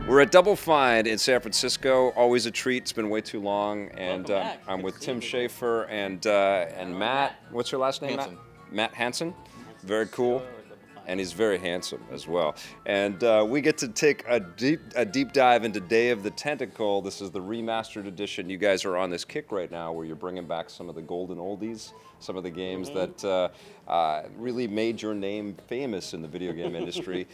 We're at Double Fine in San Francisco. Always a treat. It's been way too long, and Welcome back. I'm Good with to see Tim you. Schafer and Matt. What's your last name, Hansen. Matt Hansen. Very cool, and he's very handsome as well. And we get to take a deep dive into Day of the Tentacle. This is the remastered edition. You guys are on this kick right now, where you're bringing back some of the Golden Oldies, some of the games that really made your name famous in the video game industry.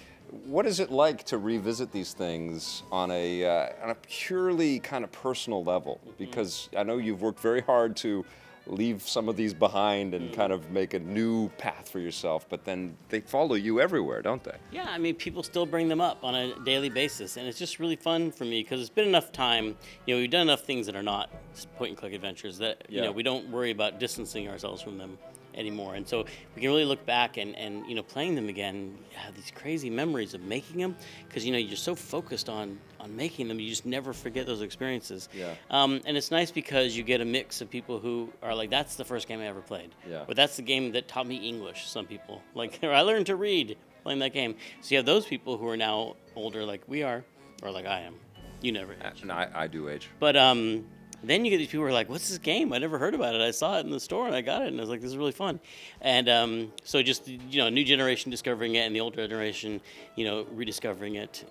What is it like to revisit these things on a purely kind of personal level? Because I know you've worked very hard to leave some of these behind and kind of make a new path for yourself, but then they follow you everywhere, don't they? Yeah, I mean, people still bring them up on a daily basis, and it's just really fun for me because it's been enough time. You know, we've done enough things that are not point-and-click adventures that you know we don't worry about distancing ourselves from them anymore, and so we can really look back and you know, playing them again, have these crazy memories of making them, because you know you're so focused on making them, you just never forget those experiences. Yeah. And it's nice because you get a mix of people who are like, that's the first game I ever played. Yeah. But that's the game that taught me English. Some people like, or I learned to read playing that game. So you have those people who are now older, like we are, or like I am. You never age. And I do age. But then you get these people who are like, what's this game? I never heard about it. I saw it in the store and I got it, and I was like, this is really fun. And so just, you know, new generation discovering it and the older generation, you know, rediscovering it.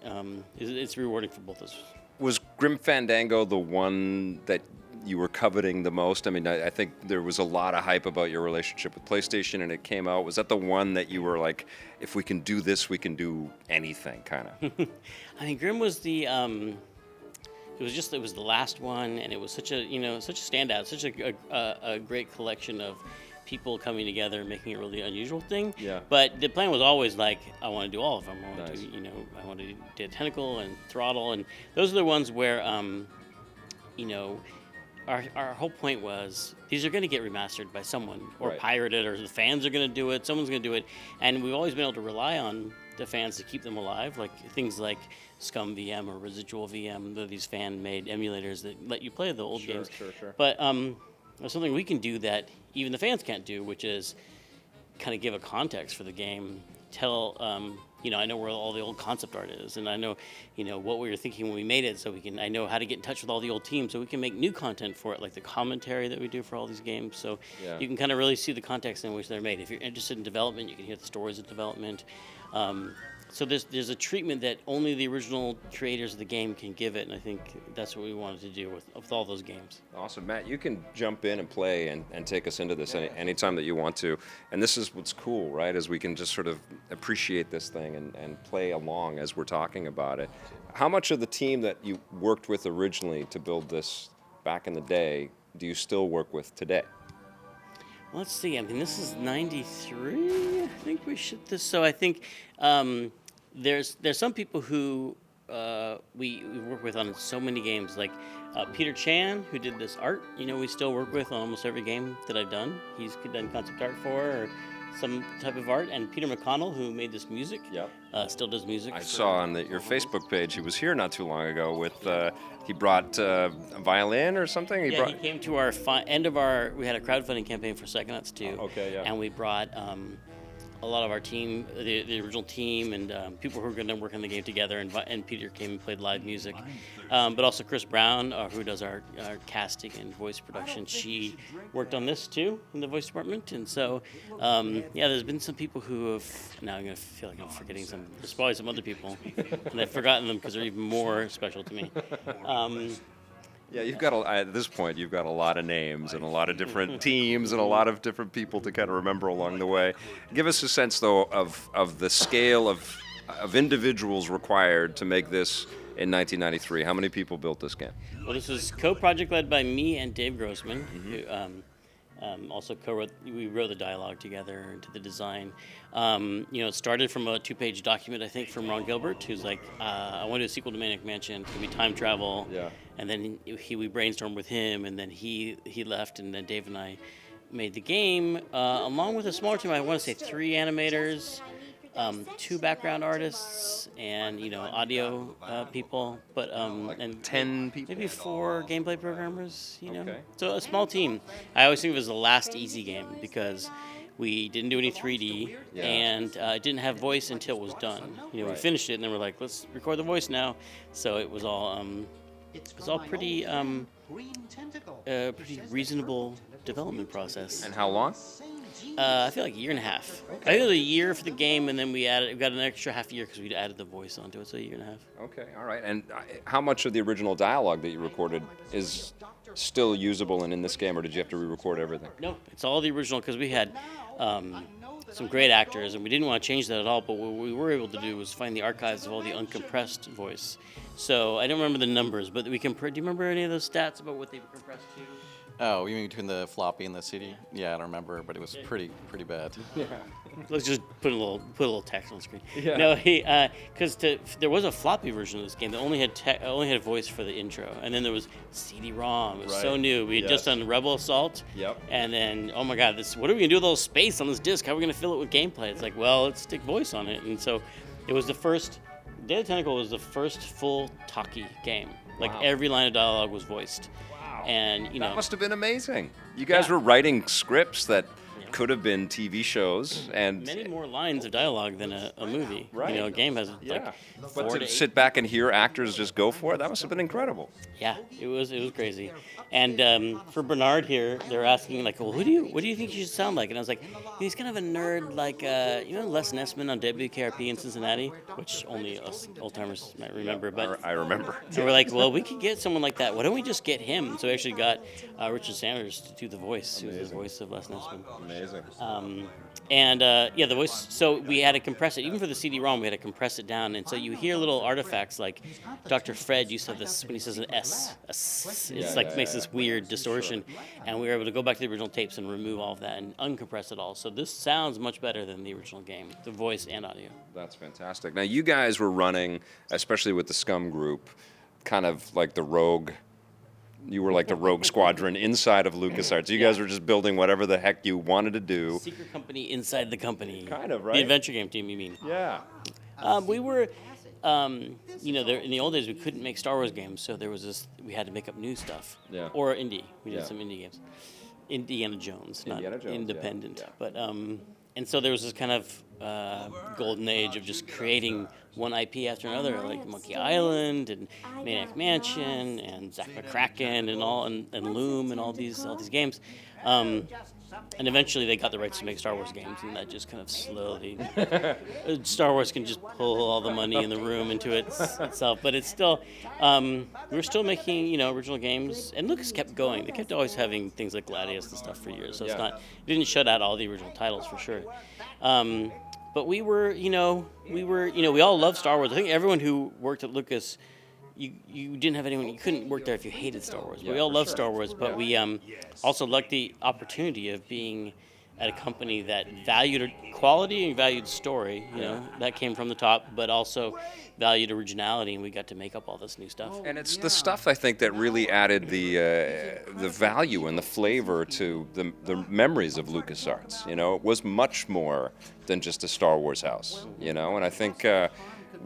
It's rewarding for both of us. Was Grim Fandango the one that you were coveting the most? I mean, I think there was a lot of hype about your relationship with PlayStation, and it came out. Was that the one that you were like, if we can do this, we can do anything, kind of? I mean, Grim was the it was the last one, and it was such a standout, such a great collection of people coming together and making a really unusual thing. Yeah. But the plan was always like, I want to do all of them. I want Nice. to, I want to do Tentacle and Throttle, and those are the ones where, our whole point was these are going to get remastered by someone or Right. pirated, or the fans are going to do it. Someone's going to do it, and we've always been able to rely on the fans to keep them alive, like things like Scum VM or Residual VM. They're these fan-made emulators that let you play the old games. Sure. But there's something we can do that even the fans can't do, which is kind of give a context for the game. Tell, I know where all the old concept art is, and I know, what we were thinking when we made it, so I know how to get in touch with all the old teams, so we can make new content for it, like the commentary that we do for all these games. So you can kind of really see the context in which they're made. If you're interested in development, you can hear the stories of development. So there's a treatment that only the original creators of the game can give it, and I think that's what we wanted to do with all those games. Awesome. Matt, you can jump in and play and take us into this anytime that you want to. And this is what's cool, right, is we can just sort of appreciate this thing and play along as we're talking about it. How much of the team that you worked with originally to build this back in the day do you still work with today? Let's see. I mean, this is '93. I think we should this. So I think there's some people who we work with on so many games, like Peter Chan, who did this art. We still work with on almost every game that I've done. He's done concept art for, or some type of art. And Peter McConnell, who made this music, still does music. I saw on your Facebook page, he was here not too long ago with, he brought a violin or something? He came to our end of we had a crowdfunding campaign for Psychonauts 2. And we brought a lot of our team, the original team, and people who were going to work on the game together, and Peter came and played live music. But also Chris Brown, who does our casting and voice production, she worked on this too in the voice department. And so, there's been some people who have, now I'm going to feel like I'm forgetting some, there's probably some other people, and I've forgotten them because they're even more special to me. Yeah, at this point, you've got a lot of names and a lot of different teams and a lot of different people to kind of remember along the way. Give us a sense, though, of the scale of individuals required to make this in 1993. How many people built this game? Well, this was co-project led by me and Dave Grossman, who also co-wrote. We wrote the dialogue together and did the design. It started from a 2-page document, I think, from Ron Gilbert, who's like, I want to do a sequel to Maniac Mansion. It could be time travel. Yeah. And then we brainstormed with him, and then he left, and then Dave and I made the game, along with a smaller team. I want to say 3 animators, 2 background artists, and audio people, but and 10 people, maybe 4 gameplay programmers. Okay. So a small team. I always think it was the last easy game because We didn't do any 3D, and it didn't have voice until it was done. We finished it, and then we're like, let's record the voice now. So it was all pretty pretty reasonable development process. And how long? I feel like a year and a half. I think it was a year for the game, and then we got an extra half a year because we added the voice onto it, so a year and a half. Okay, all right. And how much of the original dialogue that you recorded is still usable and in this game, or did you have to re-record everything? No, it's all the original because we had some great actors, and we didn't want to change that at all. But what we were able to do was find the archives of all the uncompressed voice. So I don't remember the numbers, but do you remember any of those stats about what they were compressed to? Oh, you mean between the floppy and the CD? Yeah, I don't remember, but it was pretty bad. Yeah. Let's just put a little text on the screen. Yeah. No, because there was a floppy version of this game that only had voice for the intro, and then there was CD-ROM. It was so new. We had just done Rebel Assault. Yep. And then, oh my God, what are we gonna do with all the space on this disc? How are we gonna fill it with gameplay? It's like, well, let's stick voice on it. And so, it was the first. Day of the Tentacle was the first full talkie game. Like every line of dialogue was voiced. And that must have been amazing. You guys were writing scripts that could have been TV shows and many more lines of dialogue than a movie. Right. A game has But to sit back and hear actors just go for it, that must have been incredible. Yeah, it was crazy. And for Bernard here, they're asking like, well, what do you think you should sound like? And I was like, he's kind of a nerd, like Les Nessman on WKRP in Cincinnati, which only us old timers might remember. But I remember. So we're like, well, we could get someone like that. Why don't we just get him? So we actually got Richard Sanders to do the voice, who's the voice of Les Nessman. Amazing. The voice. So we had to compress it, even for the CD-ROM. We had to compress it down, and so you hear little artifacts like Dr. Fred used to have this when he says an S. It's makes this weird distortion, and we were able to go back to the original tapes and remove all of that and uncompress it all. So this sounds much better than the original game, the voice and audio. That's fantastic. Now you guys were running, especially with the Scum group, kind of like the rogue. You were like the rogue squadron inside of LucasArts. You guys were just building whatever the heck you wanted to do. Secret company inside the company. Kind of, right? The adventure game team, you mean? Yeah. We were, in the old days we couldn't make Star Wars games, so there was this. We had to make up new stuff. Yeah. Or indie. We did some indie games. Indiana Jones, not independent. Yeah. But and so there was this kind of golden age of just creating one IP after another, like Monkey Island and Maniac Mansion and Zack McCracken and Loom and all these games. And eventually they got the rights to make Star Wars games, and that just kind of slowly Star Wars can just pull all the money in the room into itself. But it's still we were still making original games, and Lucas kept going. They kept always having things like Gladius and stuff for years, so it didn't shut out all the original titles for sure. But we were we all loved Star Wars. I think everyone who worked at Lucas. You didn't have anyone. You couldn't work there if you hated Star Wars. But we all loved Star Wars, but we also liked the opportunity of being at a company that valued quality and valued story. That came from the top, but also valued originality, and we got to make up all this new stuff. And it's the stuff I think that really added the value and the flavor to the memories of LucasArts. It was much more than just a Star Wars house. And I think.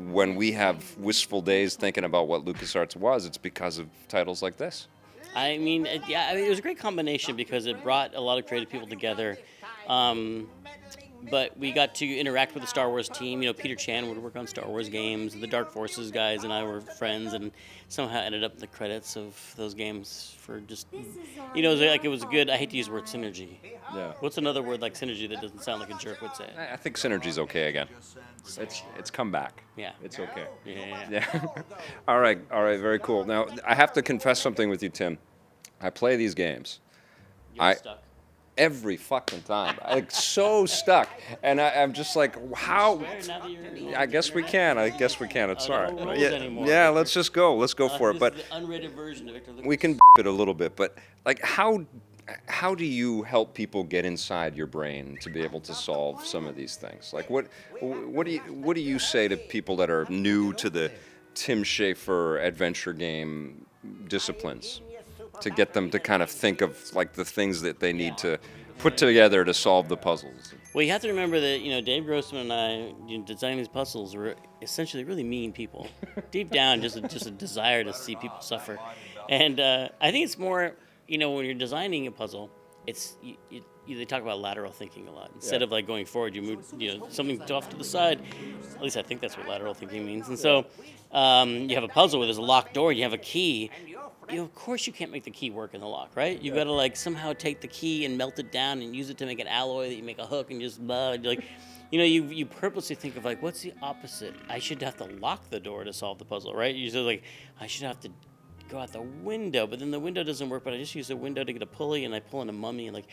When we have wistful days thinking about what LucasArts was, it's because of titles like this. I mean, it was a great combination because it brought a lot of creative people together. But we got to interact with the Star Wars team. Peter Chan would work on Star Wars games. The Dark Forces guys and I were friends, and somehow ended up in the credits of those games for just, it was a good. I hate to use the word synergy. Yeah. What's another word like synergy that doesn't sound like a jerk would say? I think synergy's okay again. It's come back. Yeah. It's okay. Yeah. All right. Very cool. Now I have to confess something with you, Tim. I play these games. You're stuck. Every fucking time. So stuck. And I'm just like, how? I guess we can. It's all right. Yeah, let's just go. Let's go for it. But the unrated version of Victor Lucas. we can it a little bit. But how do you help people get inside your brain to be able to solve some of these things? Like what do you say to people that are new to the Tim Schafer adventure game disciplines? To get them to kind of think of like the things that they need to put together to solve the puzzles. Well, you have to remember that Dave Grossman and I designing these puzzles were essentially really mean people. Deep down, just a desire to see people suffer, and I think it's more when you're designing a puzzle, they talk about lateral thinking a lot. Instead of like going forward, you move, something off to the side. At least I think that's what lateral thinking means. And so you have a puzzle where there's a locked door, you have a key. Of course you can't make the key work in the lock, right? You got to like somehow take the key and melt it down and use it to make an alloy that you make a hook and just like. You purposely think of like, what's the opposite? I should have to lock the door to solve the puzzle, right? You say like, I should have to go out the window, but then the window doesn't work. But I just use the window to get a pulley, and I pull in a mummy, and like,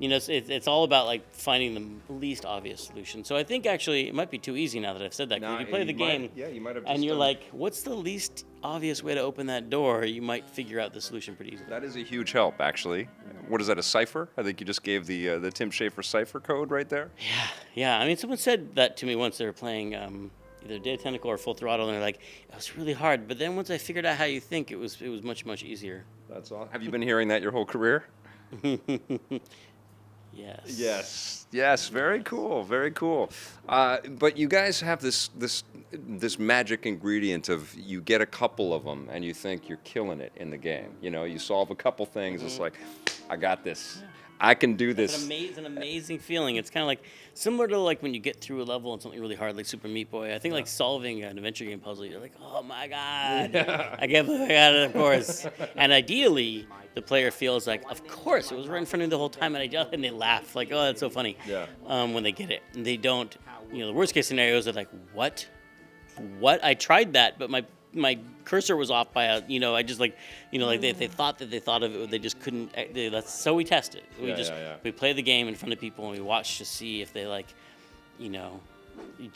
it's all about like finding the least obvious solution. So I think actually it might be too easy now that I've said that. 'Cause if you play the game, you might have. and you're like, what's the least obvious way to open that door? You might figure out the solution pretty easily. That is a huge help, actually. What is that, a cipher? I think you just gave the Tim Schafer cipher code right there. Yeah. I mean, someone said that to me once. They were playing either Day of Tentacle or Full Throttle, and they're like, it was really hard. But then once I figured out how you think, it was much, much easier. That's all. Have you been hearing that your whole career? Yes. Yes. Very cool. Very cool. But you guys have this magic ingredient of you get a couple of them and you think you're killing it in the game. You solve a couple things. It's like, I got this. I can do this. It's an amazing feeling. It's kind of like similar to like when you get through a level and something really hard, like Super Meat Boy. I think like solving an adventure game puzzle, you're like, oh my god, I can't believe I got it, of course. And ideally, the player feels like, of course, it was right in front of me the whole time, and they laugh like, oh, that's so funny. Yeah. When they get it, and they don't. The worst case scenarios are like, what? I tried that, but my cursor was off by I just like, like they thought that they thought of it, they just couldn't. So we test it. We play the game in front of people and we watch to see if they like, you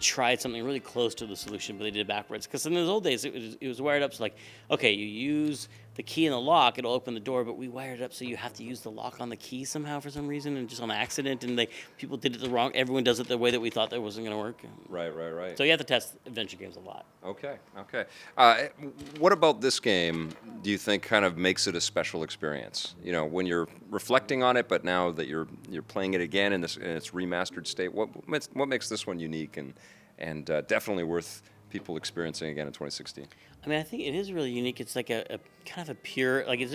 tried something really close to the solution, but they did it backwards. Because in those old days, it was wired up so like, okay, you use the key in the lock, it'll open the door, but we wired it up so you have to use the lock on the key somehow for some reason, and just on accident, and people did it the wrong. Everyone does it the way that we thought that wasn't going to work. Right. So you have to test adventure games a lot. Okay. What about this game do you think kind of makes it a special experience? When you're reflecting on it, but now that you're playing it again in its remastered state, what makes this one unique and definitely worth people experiencing again in 2016? I mean, I think it is really unique. It's like a kind of a pure, like it's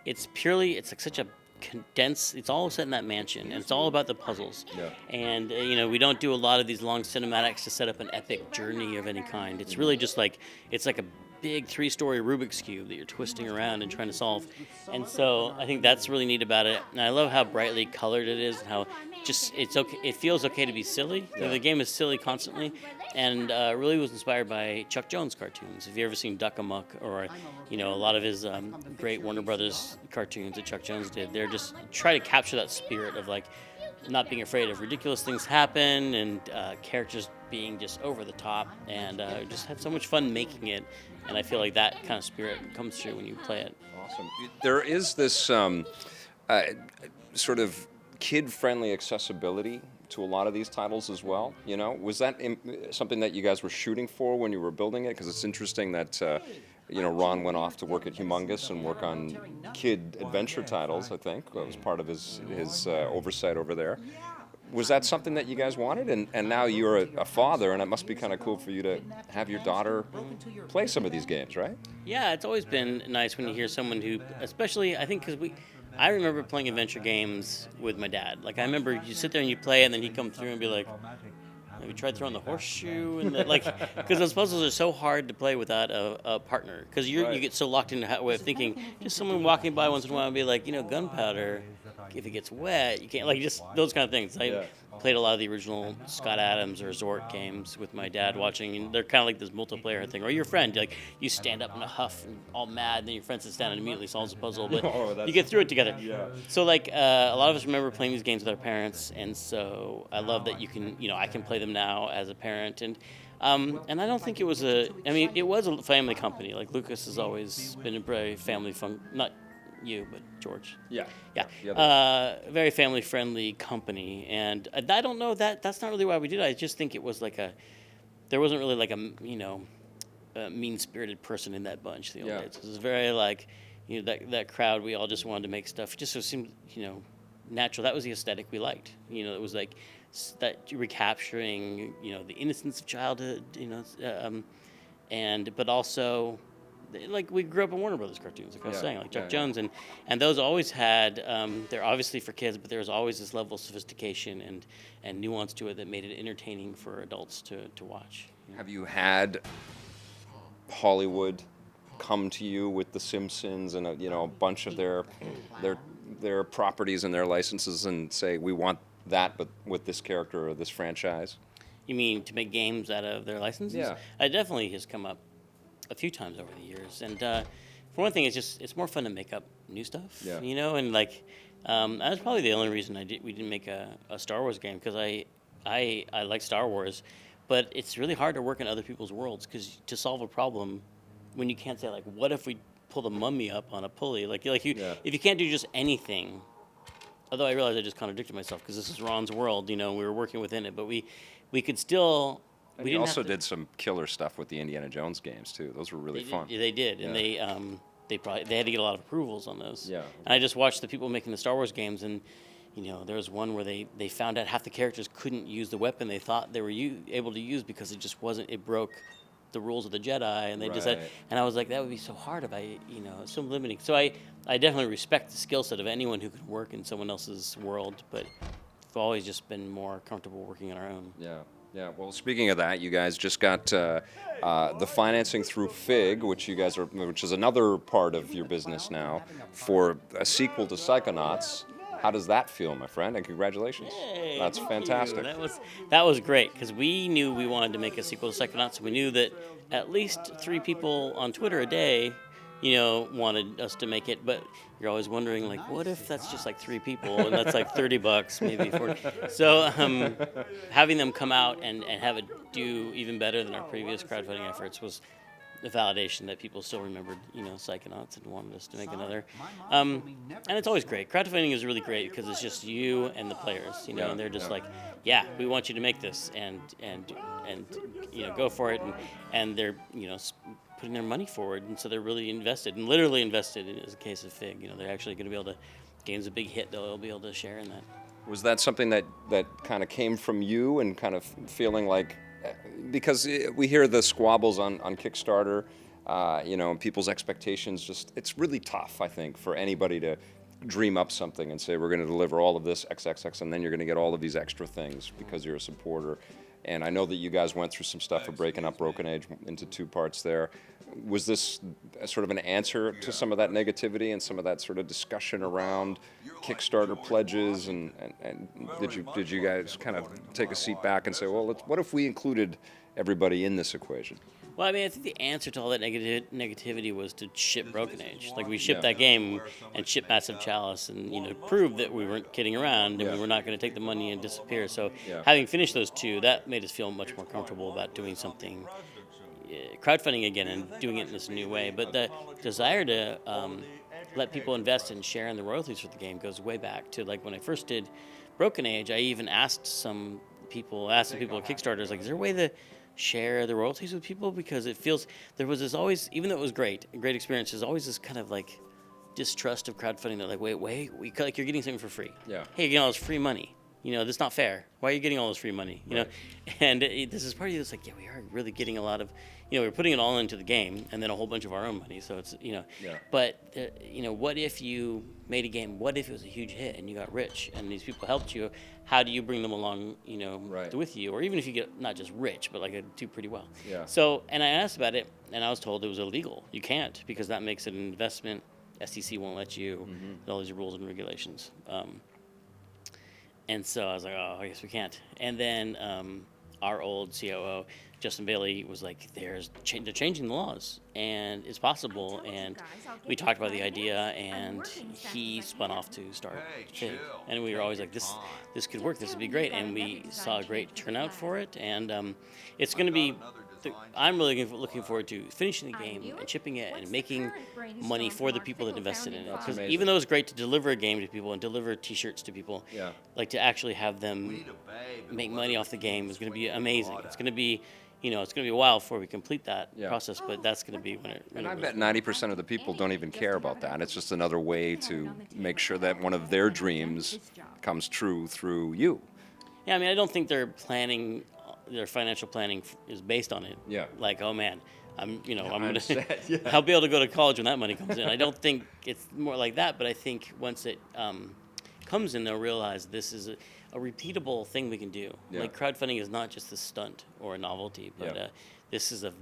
like such a condensed. It's all set in that mansion, and it's all about the puzzles. Yeah. And we don't do a lot of these long cinematics to set up an epic journey of any kind. It's really just like it's like a big 3-story Rubik's Cube that you're twisting around and trying to solve. And so I think that's really neat about it. And I love how brightly colored it is and how it's okay. It feels okay to be silly. Yeah. The game is silly constantly, and really was inspired by Chuck Jones cartoons. If you ever seen Duck Amuck or a lot of his great Warner Brothers cartoons that Chuck Jones did, they're just try to capture that spirit of like not being afraid of ridiculous things happen and characters being just over the top, and just had so much fun making it. And I feel like that kind of spirit comes through when you play it. Awesome. There is this sort of kid-friendly accessibility to a lot of these titles as well. Was that something that you guys were shooting for when you were building it? Because it's interesting that Ron went off to work at Humongous and work on kid adventure titles. I think that was part of his oversight over there. Was that something that you guys wanted? And now you're a father, and it must be kind of cool for you to have your daughter play some of these games, right? Yeah, it's always been nice when you hear someone who, especially I think because I remember playing adventure games with my dad. Like I remember you sit there and you play, and then he'd come through and be like, "Have you tried throwing the horseshoe?" And because those puzzles are so hard to play without a partner, because you get so locked into a way of thinking. Just someone walking by once in a while and be like, gunpowder. If it gets wet, you can't just those kind of things. I played a lot of the original Scott Adams or Zort games with my dad watching, and they're kind of like this multiplayer thing. Or your friend, you stand up in a huff and all mad, and then your friend sits down and immediately solves the puzzle, but you get through it together. Yeah. So a lot of us remember playing these games with our parents, and so I love that you can, I can play them now as a parent, and I don't think it was it was a family company. Like Lucas has always been a very family fun, not you, but George. Yeah. Very family-friendly company, and I don't know that's not really why we did it. I just think it was there wasn't really like a mean-spirited person in that bunch. The old days. It was very that crowd. We all just wanted to make stuff. Just so it seemed natural. That was the aesthetic we liked. It was like that recapturing the innocence of childhood. But also like we grew up in Warner Brothers cartoons, like I was Yeah, saying, like Chuck yeah. Jones, and those always had they're obviously for kids, but there was always this level of sophistication and nuance to it that made it entertaining for adults to watch. Have you had Hollywood come to you with The Simpsons and a bunch of their properties and their licenses and say, we want that, but with this character or this franchise? You mean to make games out of their licenses? Yeah. It definitely has come up a few times over the years. And for one thing, it's more fun to make up new stuff. Yeah. And like that was probably the only reason we didn't make a Star Wars game, because I like Star Wars, but it's really hard to work in other people's worlds, because to solve a problem, when you can't say, like, what if we pull the mummy up on a pulley? Like you, Yeah. if you can't do just anything. Although I realized I just contradicted myself, because this is Ron's world, we were working within it, but we could still. And we you didn't also have to, did some killer stuff with the Indiana Jones games too. Those were really fun. They did, and Yeah. they had to get a lot of approvals on those. Yeah. And I just watched the people making the Star Wars games, and there was one where they found out half the characters couldn't use the weapon they thought they were able to use, because it just wasn't. It broke the rules of the Jedi, and they just said. Right. And I was like, that would be so hard if it's so limiting. So I definitely respect the skill set of anyone who could work in someone else's world, but we've always just been more comfortable working on our own. Yeah. Yeah, well, speaking of that, you guys just got the financing through FIG, which is another part of your business now, for a sequel to Psychonauts. How does that feel, my friend? And congratulations. Hey, That's thank you. fantastic. That was great, because we knew we wanted to make a sequel to Psychonauts. We knew that at least 3 people on Twitter a day, wanted us to make it, but you're always wondering, like, what if that's just like 3 people and that's like $30, maybe 40. So having them come out and have it do even better than our previous crowdfunding efforts was the validation that people still remembered, Psychonauts, and wanted us to make another. And it's always great. Crowdfunding is really great, because it's just you and the players, Yeah, and they're just yeah. like, yeah, we want you to make this, and go for it, and they're putting their money forward, and so they're really invested, and literally invested. In the case of FIG, they're actually going to be able to. Game's a big hit, they'll be able to share in that. Was that something that kind of came from you, and kind of feeling like, because we hear the squabbles on Kickstarter, and people's expectations, it's really tough, I think, for anybody to dream up something and say, we're going to deliver all of this XXX, and then you're going to get all of these extra things because you're a supporter. And I know that you guys went through some stuff for breaking up Broken Age into 2 parts there. Was this sort of an answer to some of that negativity and some of that sort of discussion around Kickstarter pledges? And did you guys kind of take a seat back and say, well, what if we included everybody in this equation? Well, I think the answer to all that negativity was to ship Broken Age. Like, we shipped Yeah. that game and shipped Massive Chalice, and proved that we weren't kidding around, and Yeah. we were not going to take the money and disappear. So Yeah. having finished those 2, that made us feel much more comfortable about doing something, crowdfunding again, and doing it in this new way. But the desire to let people invest and share in the royalties for the game goes way back to, like, when I first did Broken Age. I even asked some people at Kickstarter, like, is there a way to share the royalties with people? Because it feels, there was this always, even though it was a great experience, there's always this kind of like distrust of crowdfunding, that like, wait, like, you're getting something for free. Yeah. Hey, you're getting all this free money. That's not fair. Why are you getting all this free money? Right. And this is part of it's like, yeah, we are really getting a lot of, we're putting it all into the game, and then a whole bunch of our own money. So it's, Yeah. but what if you made a game? What if it was a huge hit and you got rich and these people helped you? How do you bring them along, Right. with you? Or even if you get not just rich, but like do pretty well. Yeah. So, and I asked about it, and I was told it was illegal. You can't, because that makes it an investment. SEC won't let you. All these rules and regulations. And so I was like, oh, I guess we can't. And then our old COO, Justin Bailey, was like, they're changing the laws, and it's possible. And we talked about the idea, and he spun off to start FIG. And we were always like, this could work. This would be great. And we saw a great turnout for it. And it's going to be. I'm really looking forward to finishing the game and shipping it and making money for the people that invested in it. Because amazing. even though it's great to deliver a game to people and deliver T-shirts to people, Yeah. like, to actually have them make money off the game is going to be amazing. It's going to be, it's going to be a while before we complete that Yeah. process, but that's going to be when it. And I bet 90% of the people don't even care about that. It's just another way to make sure that one of their dreams comes true through you. Yeah, I don't think their financial planning is based on it. Yeah. Like, oh man, I'm going understand, yeah. to I'll be able to go to college when that money comes in. I don't think it's more like that, but I think once it comes in, they'll realize this is a repeatable thing we can do. Yeah. Like crowdfunding is not just a stunt or a novelty, but Yeah. this is a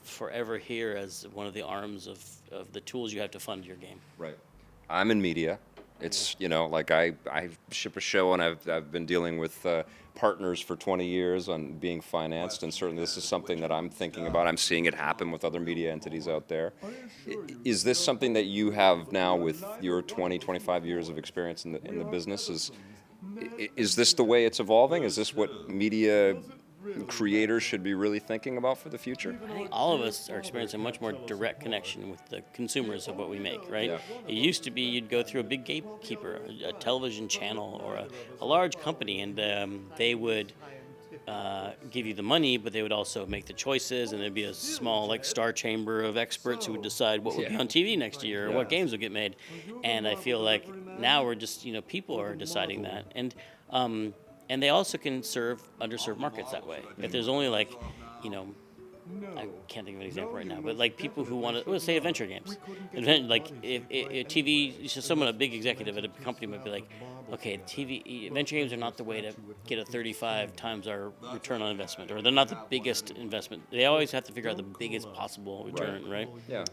forever here as one of the arms of the tools you have to fund your game. Right. I'm in media. It's, like I ship a show, and I've been dealing with partners for 20 years on being financed, and certainly this is something that I'm thinking about. I'm seeing it happen with other media entities out there. Is this something that you have now with your 20, 25 years of experience in the business? Is this the way it's evolving? Is this what media creators should be really thinking about for the future? I think all of us are experiencing a much more direct connection with the consumers of what we make, right? Yeah. It used to be you'd go through a big gatekeeper, a television channel, or a large company, and they would give you the money, but they would also make the choices, and there'd be a small star chamber of experts who would decide what would be on TV next year or what games would get made. And I feel like now we're just, people are deciding that. And they also can serve underserved markets that way. If there's only I can't think of an example right now, but people who want to, let's say adventure games. If TV, someone, a big executive at a company might be like, okay, adventure games are not the way to get a 35 times our return on investment, or they're not the biggest investment. They always have to figure out the biggest possible return, right? Yeah.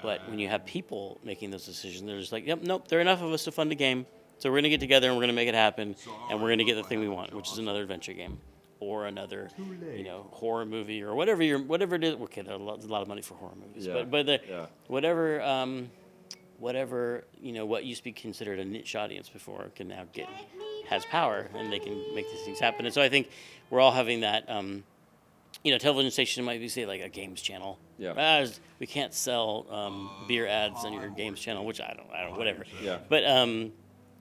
But when you have people making those decisions, they're just like, yep, nope, there are enough of us to fund a game. So we're going to get together and we're going to make it happen, and we're going to get the thing we want, which is another adventure game, or another, horror movie, or whatever it is. Okay, there's a lot of money for horror movies, whatever what used to be considered a niche audience before can now has power, and they can make these things happen. And so I think we're all having that. Television station might be, say, like a games channel. Yeah. We can't sell beer ads on your games channel, which I don't, whatever. Yeah. But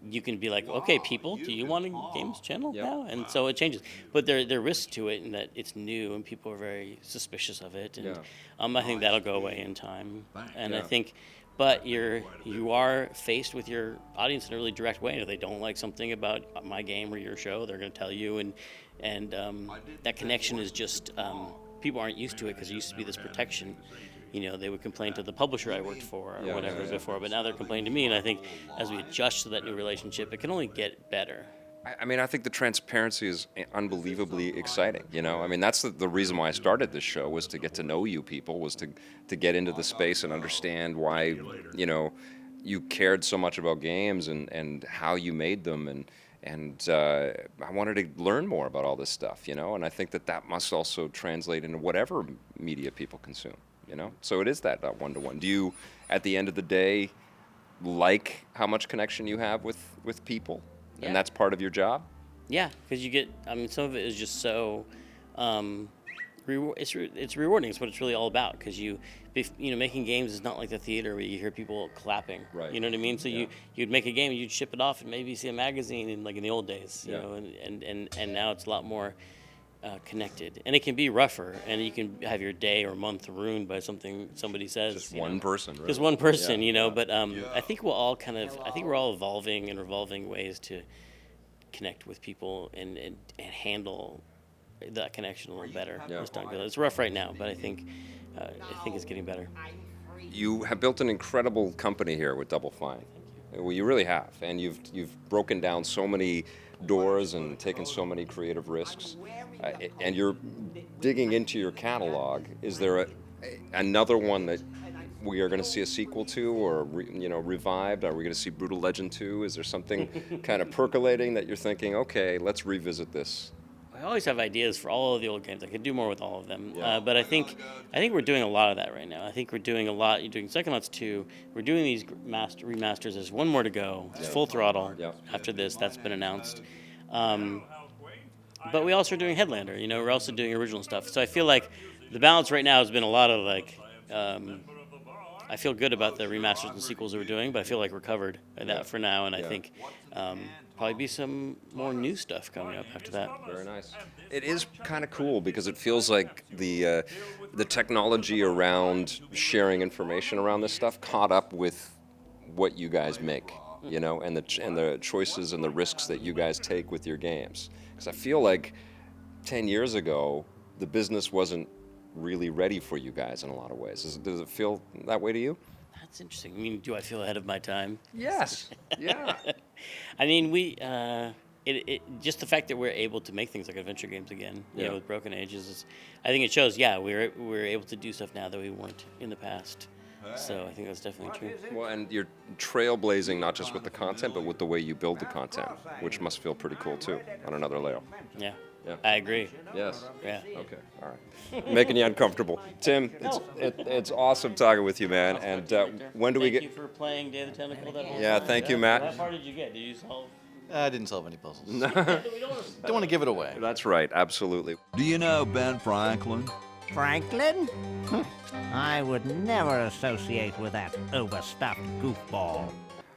you can be like, okay, people, do you want a games channel now? And so it changes. But there are risks to it in that it's new and people are very suspicious of it. And I think that'll go away in time. And I think, but you are faced with your audience in a really direct way. If they don't like something about my game or your show, they're going to tell you. And that connection is just, people aren't used to it because it used to be this protection. They would complain to the publisher I worked for or whatever before, but now they're complaining to me. And I think as we adjust to that new relationship, it can only get better. I think the transparency is unbelievably exciting. That's the reason why I started this show, was to get to know you people, was to get into the space and understand why, you cared so much about games and how you made them. And I wanted to learn more about all this stuff, and I think that must also translate into whatever media people consume. So it is that one-to-one. Do you, at the end of the day, like how much connection you have with people? Yeah. And that's part of your job? Yeah, because you get, some of it is just so, it's rewarding. It's what it's really all about, because making games is not like the theater where you hear people clapping. Right. You know what I mean? So you'd make a game and you'd ship it off and maybe see a magazine in the old days, and now it's a lot more connected, and it can be rougher, and you can have your day or month ruined by something somebody says. Just one person, right? Just one person, But I think we're all evolving and revolving ways to connect with people and handle that connection a little better. It's rough right now, but I think it's getting better. You have built an incredible company here with Double Fine. Well, you really have, and you've broken down so many doors and taken so many creative risks, and you're digging into your catalog. Is there another one that we are going to see a sequel to, or revived? Are we going to see Brutal Legend 2? Is there something kind of percolating that you're thinking, okay, let's revisit this? I always have ideas for all of the old games. I could do more with all of them, but I think we're doing a lot of that right now. I think we're doing a lot. You're doing Psychonauts 2. We're doing these remasters. There's one more to go. It's full throttle after this. That's been announced. But we also are doing Headlander. We're also doing original stuff. So I feel like the balance right now has been a lot of I feel good about the remasters and sequels that we're doing, but I feel like we're covered by that for now, and I think probably be some more new stuff coming up after that. Very nice. It is kind of cool because it feels like the technology around sharing information around this stuff caught up with what you guys make, and the choices and the risks that you guys take with your games. Because I feel like 10 years ago, the business wasn't really ready for you guys in a lot of ways. Does it feel that way to you? That's interesting. I mean, do I feel ahead of my time? Yes. Yeah. I mean, just the fact that we're able to make things like adventure games again, you know, with Broken Ages, I think it shows. Yeah, we're able to do stuff now that we weren't in the past. So I think that's definitely true. Well, and you're trailblazing not just with the content, but with the way you build the content, which must feel pretty cool too, on another layer. Yeah. Yeah. I agree. Yes. Yeah. Okay. All right. Making you uncomfortable, Tim. It's awesome talking with you, man. And when do we get? Thank you for playing Day of the Tentacle. That whole Yeah. time. Thank you, How Matt. far did you get? Did you solve? I didn't solve any puzzles. We don't Don't want to give it away. That's right. Absolutely. Do you know Ben Franklin? Franklin? I would never associate with that overstuffed goofball.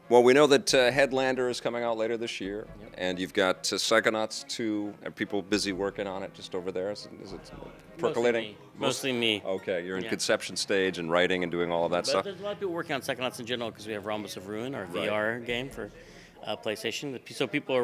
Well, we know that Headlander is coming out later this year, and you've got Psychonauts 2, and people busy working on it just over there. Is it percolating? Mostly me. Okay, you're in Yeah. conception stage and writing and doing all of that But stuff. there's a lot of people working on Psychonauts in general because we have Rhombus of Ruin, our VR game for PlayStation. So people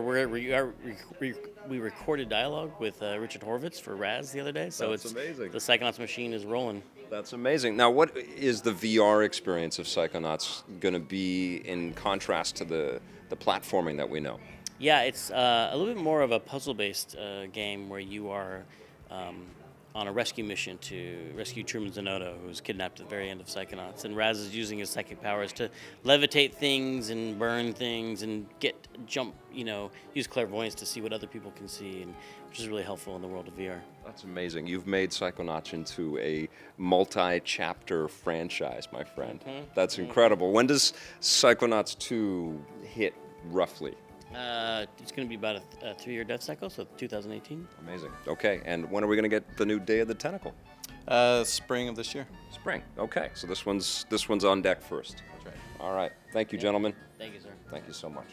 we recorded dialogue with Richard Horvitz for Raz the other day. So That's it's amazing. The Psychonauts machine is rolling. That's amazing. Now, what is the VR experience of Psychonauts going to be in contrast to the platforming that we know? Yeah, it's a little bit more of a puzzle-based game where you are on a rescue mission to rescue Truman Zanotto, who was kidnapped at the very end of Psychonauts. And Raz is using his psychic powers to levitate things and burn things and use clairvoyance to see what other people can see, and which is really helpful in the world of VR. That's amazing. You've made Psychonauts into a multi-chapter franchise, my friend. That's incredible. When does Psychonauts 2 hit, roughly? It's going to be about a 3-year death cycle, so 2018. Amazing. Okay, and when are we going to get the new Day of the Tentacle? Spring of this year. Spring. Okay, so this one's on deck first. That's right. All right. Thank you, gentlemen. Thank you, sir. Thank you so much.